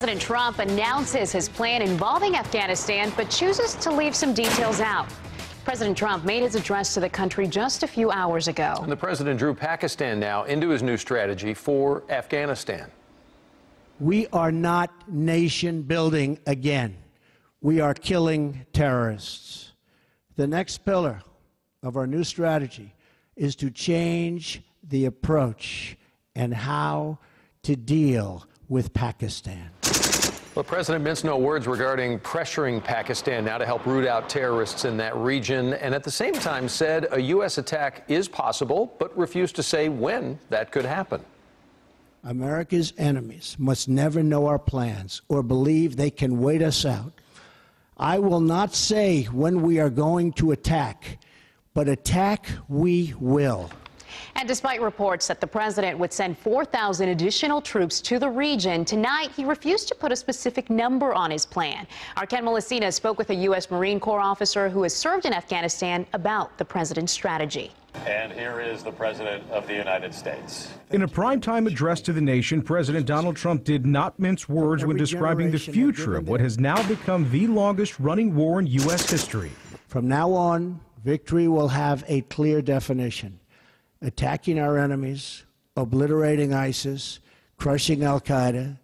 President Trump announces his plan involving Afghanistan, but chooses to leave some details out. President Trump made his address to the country just a few hours ago. And the president drew Pakistan now into his new strategy for Afghanistan. We are not nation building again. We are killing terrorists. The next pillar of our new strategy is to change the approach and how to deal with Pakistan. Well, the president minced no words regarding pressuring Pakistan now to help root out terrorists in that region, and at the same time said a U.S. attack is possible, but refused to say when that could happen. America's enemies must never know our plans or believe they can wait us out. I will not say when we are going to attack, but attack we will. And despite reports that the president would send 4,000 additional troops to the region, tonight he refused to put a specific number on his plan. Our Ken Molestina spoke with a U.S. Marine Corps officer who has served in Afghanistan about the president's strategy. And here is the President of the United States. In a primetime address to the nation, President Donald Trump did not mince words when describing the future of what has now become the longest-running war in U.S. history. From now on, victory will have a clear definition. Attacking our enemies, obliterating ISIS, crushing al-Qaeda.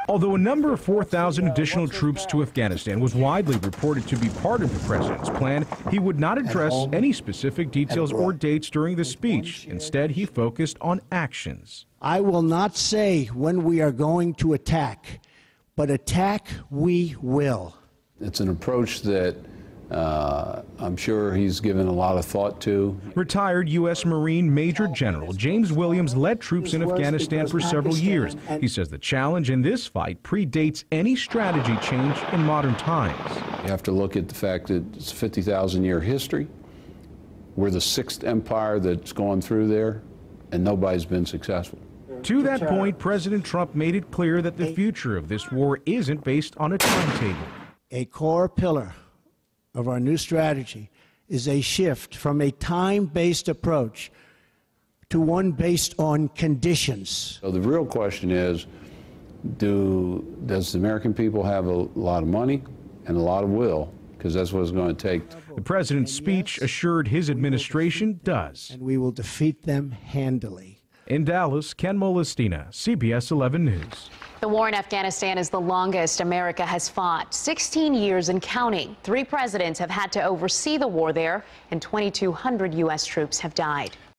Although a number of 4,000 additional troops to Afghanistan was widely reported to be part of the president's plan, he would not address any specific details or dates during the speech. Instead, he focused on actions. I will not say when we are going to attack, but attack we will. It's an approach that I'm sure he's given a lot of thought to. Retired U.S. Marine Major General James Williams led troops in Afghanistan for several years. He says the challenge in this fight predates any strategy change in modern times. You have to look at the fact that it's a 50,000-year history. We're the sixth empire that's gone through there, and nobody's been successful. To that point, President Trump made it clear that the future of this war isn't based on a timetable. A core pillar of our new strategy is a shift from a time-based approach to one based on conditions. So the real question is, does the American people have a lot of money and a lot of will? Because that's what it's going to take. The president's speech assured his administration does. And we will defeat them handily. In Dallas, Ken Molestina, CBS 11 News. The war in Afghanistan is the longest America has fought, 16 years and counting. 3 presidents have had to oversee the war there, and 2,200 U.S. troops have died.